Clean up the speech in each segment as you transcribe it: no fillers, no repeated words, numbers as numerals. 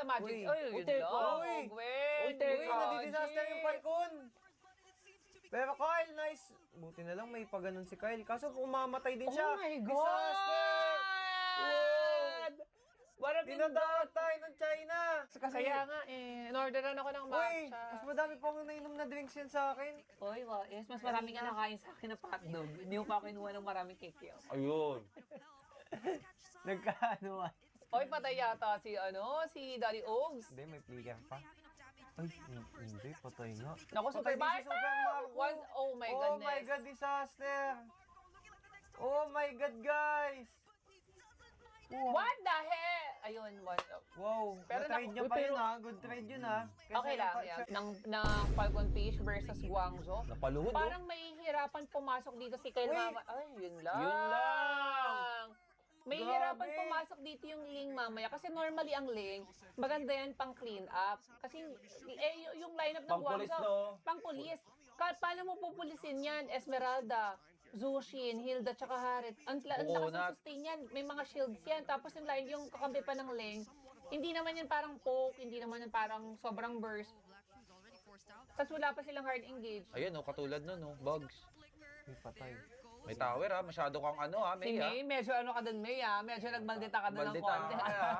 Sa Magic. Uy, Ay, yun teka. lang. Uy. Gwen. Uy, nadidisaster yung Falcon. Pero Kyle, nice. Buti na lang may paganon si Kyle. Kaso umamatay din siya. Oh my Disaster! God! What a Dinadaan tayo ng China. Kaya nga in-orderan ako ng Uy, matcha. mas madami pa akong nainom na drinks yan sa akin. Uy, yes, mas maraming ka nakain sa akin na hotdog. Hindi mo pa ako kinuha ng maraming kikyo. Ayun. Nagkaanuan. Uy, patay yata si Daddy Ogs. Hindi, may flicker pa. Ay, hindi, patay nga. Naku, Super Patay din si Super Marco! Marco. Oh my Oh goodness. my God, disaster. Oh my God, guys. What the hell? Ayun, one. Wow, Pero na-trade niya uy, pa yun pero- ha. Good trade yun ha. Kasi Okay lang pa- yan. siya- Ng Falcon Fish versus Guangzhou. Napaluhod, Parang may hirapan pumasok dito si Kyle Uy! Mama. Ay, yun lang. Yun lang. May Grabe. hirapan pumasok dito yung Ling mamaya. Kasi normally ang Ling, maganda yan pang clean up. Kasi yung lineup ng Pang-pulis, Guangzhou, no? pang pulis. Paano mo pupulisin yan? Esmeralda, Zushin, Hilda, tsaka Harit. Ang lakas Coconut. ng sustain yan. May mga shields yan. Tapos yung line, yung kakampi pa ng Ling, hindi naman yan parang poke, hindi naman yan parang sobrang burst. Tapos wala pa silang hard engage. Ayun, oh, katulad nun, oh. Bugs. Ay, patay. May tower, ha. Masyado kang ano, ha, Si May, ha. May, medyo ano ka dun, May, ha? Medyo nagbaldita ka dun ng Baldita konti. ka, ha.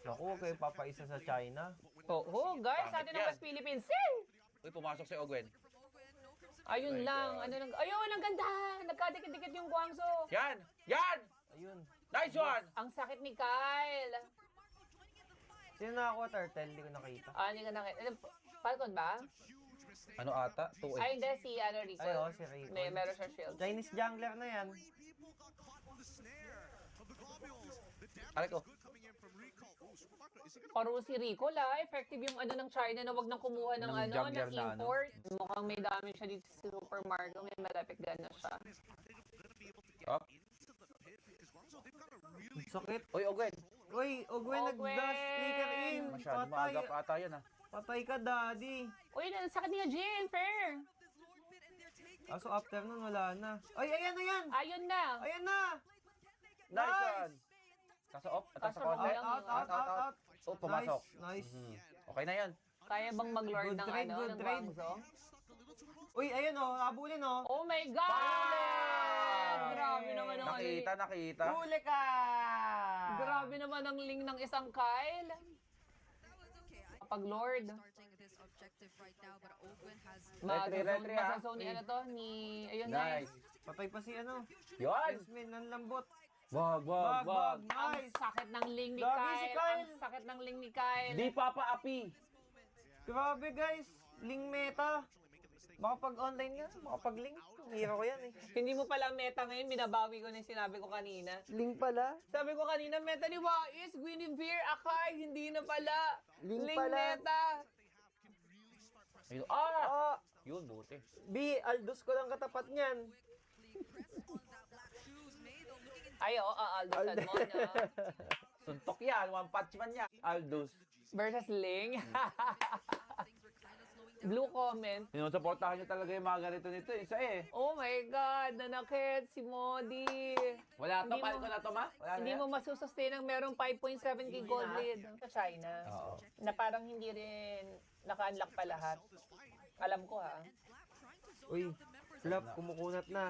Naku, huwag kayo papaisa sa China. Oo, guys, sa atin Yan. ang West Philippines. Eh! Uy, pumasok si Ogwen. Ayun lang. Ayun, ang ganda. Nagkadikit-dikit yung Guangzhou. Yan! Yan! Ayun. Nice one! Ang sakit ni Kyle. Sino nakakuha turtle? Hindi ko nakita. Hindi ka nakita. Falcon ba? Ano ata? 2 Ay, hindi. Si Rico. Ay, oh, si Rico. Meron siya shield. Chinese jungler na yan. Aray ko. Paro si Rico la. Effective yung ano ng China na wag nang kumuha ng Ng ano, juggler ng na ano. import. Mukhang may damage siya dito si Super Marco. May malapit gana siya. Up. Ang sakit. Uy, Ogwen. Uy, Ogwen Ogwen! nag-dash flicker in. Masyado Patay. maagap ata yan, ha. Patay ka, daddy. Uy, ang sakit niya, Jin. Fair. Kaso after nun, wala na. Ay, ayan na yan. Ayun na. Ayan na. Nice one. Kaso off, atas Kaso sa konti. Out. Oh, pumasok. Nice. Okay na yan. Kaya bang mag-lord Good ng trade, ano, good ng trade. Guangzhou? Uy, ayun oh, habulin oh. Oh my God! Grabe naman ang Nakita. Huli ka! Grabe naman ang link ng isang Kyle. Kapag Lord. Retry, ha? Masasone ni ano to, ni... Ayun, Nice. Patay pa si ano. Yun! Jasmine, ang lambot. Wag. Wag. Ang Nice. sakit ng link ni Grabe Kyle. si Kyle. Ang sakit ng link ni Kyle. Di papaapi. Grabe guys. Ling meta. Baka pag online nga, baka pag link. Hero ko yan eh. Hindi mo pala meta ngayon, binabawi ko na yung sinabi ko kanina. Link pala? Sabi ko kanina, meta ni Wais, Guinevere, Akai, hindi na pala. Link Link pala. meta. Ayun. Ah! Yun, buti. B, Aldous ko lang katapat niyan. Ay, Aldo mo na. Suntok yan. One punch man yan. Aldous. Versus Ling. Blue comment. Sinusuportahan nyo talaga yung mga ganito nito. Isa eh. Oh my God, nanakit si Modi. Wala to. Hindi Pal mo- ko na to, ma? Wala na Hindi yan? mo masusustain ang merong 5.7k gold lead sa China. Oo. Na parang hindi rin naka-unlock pa lahat. Alam ko ha. Uy, flop, kumukunat na.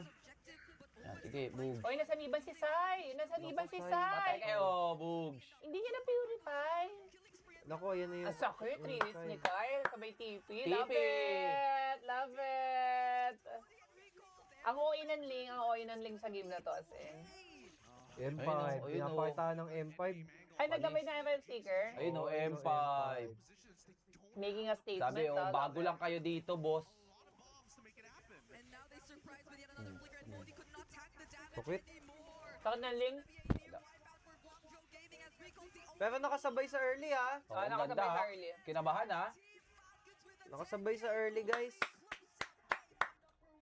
Yan, sige, Bugs. Oy, nasa Niban si Sai. Nasa Niban si Patay Sai. kayo, Bugs. Hindi niya na-purify. Nako, yan na yun. Ang sakit, rinis ni Kyle. Sabay TP. Love TP. it! Love it! Ang OA ng Ling, sa game na to as in. M5, Ayun, oh. pinapakita ng M5. Ay, nagdamay na yung sticker. Ayun, Oo, M5. Making a statement. Sabi, ah, bago lang kayo dito, boss. Tukit. Sakit ng Ling. Pero nakasabay sa early ha. Oh, Ah, ang nakasabay ganda, sa ha? early. Kinabahan, ha? Nakasabay sa early guys.